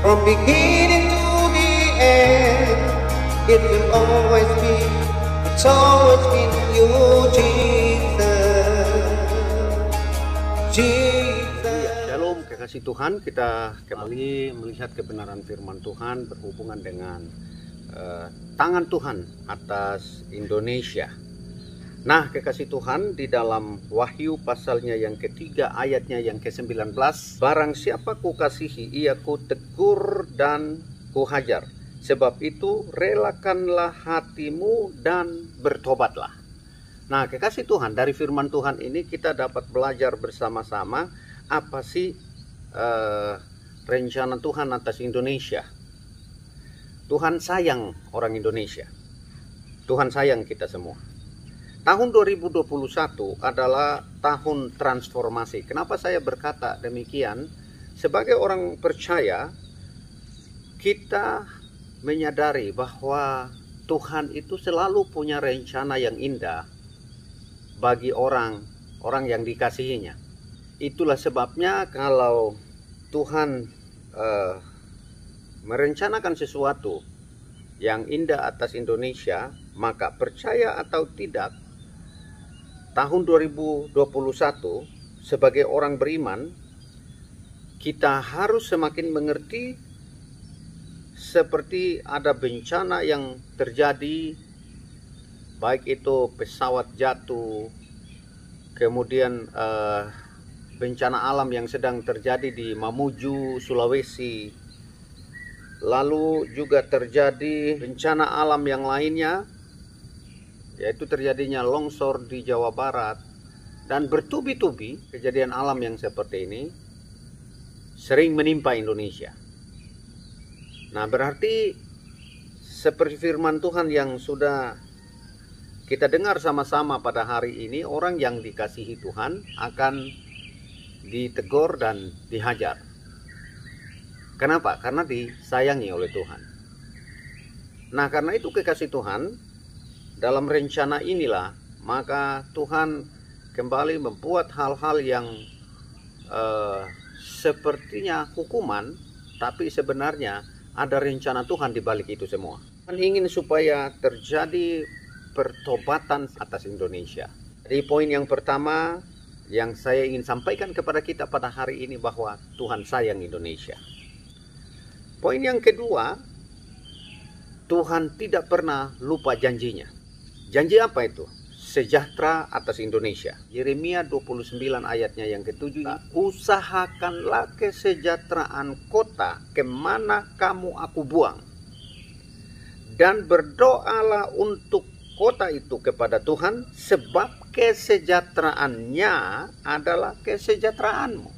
From beginning to the end, it will always be, it's always been you, Jesus. Jesus. Shalom, kekasih Tuhan, kita kembali melihat kebenaran firman Tuhan berhubungan dengan tangan Tuhan atas Indonesia. Nah, kekasih Tuhan, di dalam Wahyu pasalnya yang ketiga ayatnya yang ke-19, barang siapa kukasihi ia kutegur dan kuhajar. Sebab itu relakanlah hatimu dan bertobatlah. Nah, kekasih Tuhan, dari firman Tuhan ini kita dapat belajar bersama-sama apa sih rencana Tuhan atas Indonesia. Tuhan sayang orang Indonesia. Tuhan sayang kita semua. Tahun 2021 adalah tahun transformasi. Kenapa saya berkata demikian? Sebagai orang percaya, kita menyadari bahwa Tuhan itu selalu punya rencana yang indah bagi orang yang dikasihinya. Itulah sebabnya kalau Tuhan merencanakan sesuatu yang indah atas Indonesia, maka percaya atau tidak, tahun 2021 sebagai orang beriman, kita harus semakin mengerti seperti ada bencana yang terjadi, baik itu pesawat jatuh, kemudian bencana alam yang sedang terjadi di Mamuju, Sulawesi, lalu juga terjadi bencana alam yang lainnya, yaitu terjadinya longsor di Jawa Barat, dan bertubi-tubi kejadian alam yang seperti ini sering menimpa Indonesia. Nah, berarti seperti firman Tuhan yang sudah kita dengar sama-sama pada hari ini, orang yang dikasihi Tuhan akan ditegur dan dihajar. Kenapa? Karena disayangi oleh Tuhan. Nah, karena itu kekasih Tuhan, dalam rencana inilah maka Tuhan kembali membuat hal-hal yang sepertinya hukuman, tapi sebenarnya ada rencana Tuhan di balik itu semua. Tuhan ingin supaya terjadi pertobatan atas Indonesia. Jadi poin yang pertama yang saya ingin sampaikan kepada kita pada hari ini bahwa Tuhan sayang Indonesia. Poin yang kedua, Tuhan tidak pernah lupa janjinya. Janji apa itu? Sejahtera atas Indonesia. Yeremia 29 ayatnya yang ke-7. Usahakanlah kesejahteraan kota kemana kamu aku buang. Dan berdoalah untuk kota itu kepada Tuhan, sebab kesejahteraannya adalah kesejahteraanmu.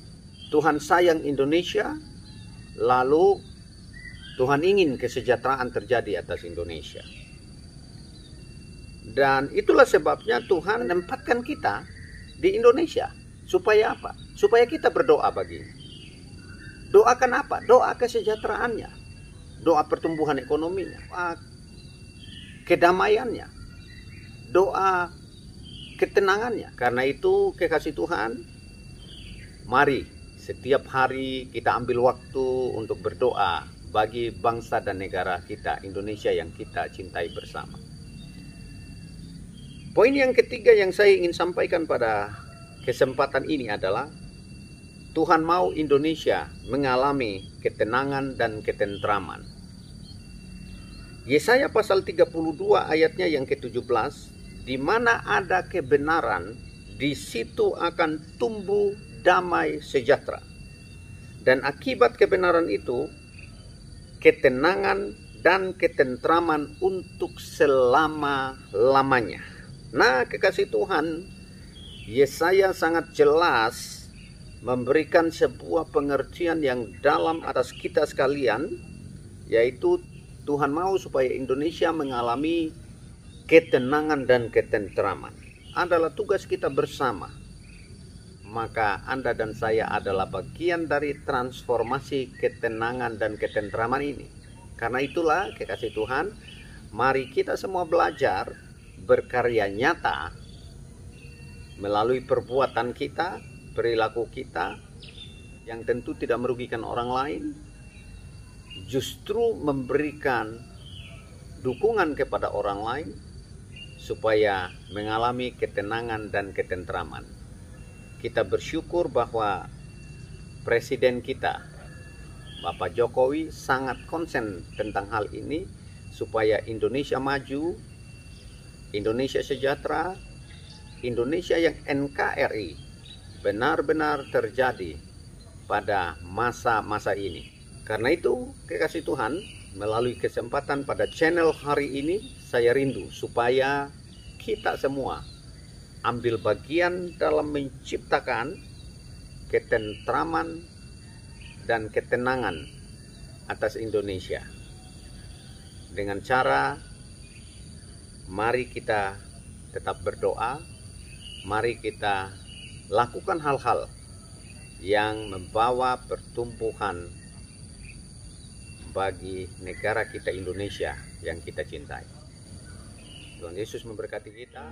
Tuhan sayang Indonesia, lalu Tuhan ingin kesejahteraan terjadi atas Indonesia. Dan itulah sebabnya Tuhan menempatkan kita di Indonesia. Supaya apa? Supaya kita berdoa baginya. Doakan apa? Doa kesejahteraannya. Doa pertumbuhan ekonominya. Doa kedamaiannya. Doa ketenangannya. Karena itu kekasih Tuhan, mari setiap hari kita ambil waktu untuk berdoa bagi bangsa dan negara kita, Indonesia yang kita cintai bersama. Poin yang ketiga yang saya ingin sampaikan pada kesempatan ini adalah Tuhan mau Indonesia mengalami ketenangan dan ketentraman. Yesaya pasal 32 ayatnya yang ke-17, di mana ada kebenaran, di situ akan tumbuh damai sejahtera. Dan akibat kebenaran itu, ketenangan dan ketentraman untuk selama-lamanya. Nah, kekasih Tuhan, Yesaya sangat jelas memberikan sebuah pengertian yang dalam atas kita sekalian, yaitu Tuhan mau supaya Indonesia mengalami ketenangan dan ketentraman. Adalah tugas kita bersama. Maka Anda dan saya adalah bagian dari transformasi ketenangan dan ketentraman ini. Karena itulah kekasih Tuhan, mari kita semua belajar berkarya nyata melalui perbuatan kita, perilaku kita yang tentu tidak merugikan orang lain, justru memberikan dukungan kepada orang lain supaya mengalami ketenangan dan ketentraman. Kita bersyukur bahwa Presiden kita, Bapak Jokowi, sangat konsen tentang hal ini supaya Indonesia maju, Indonesia sejahtera, Indonesia yang NKRI benar-benar terjadi pada masa-masa ini. Karena itu, kekasih Tuhan, melalui kesempatan pada channel hari ini, saya rindu supaya kita semua ambil bagian dalam menciptakan ketentraman dan ketenangan atas Indonesia. Dengan cara, mari kita tetap berdoa, mari kita lakukan hal-hal yang membawa pertumbuhan bagi negara kita Indonesia yang kita cintai. Tuhan Yesus memberkati kita.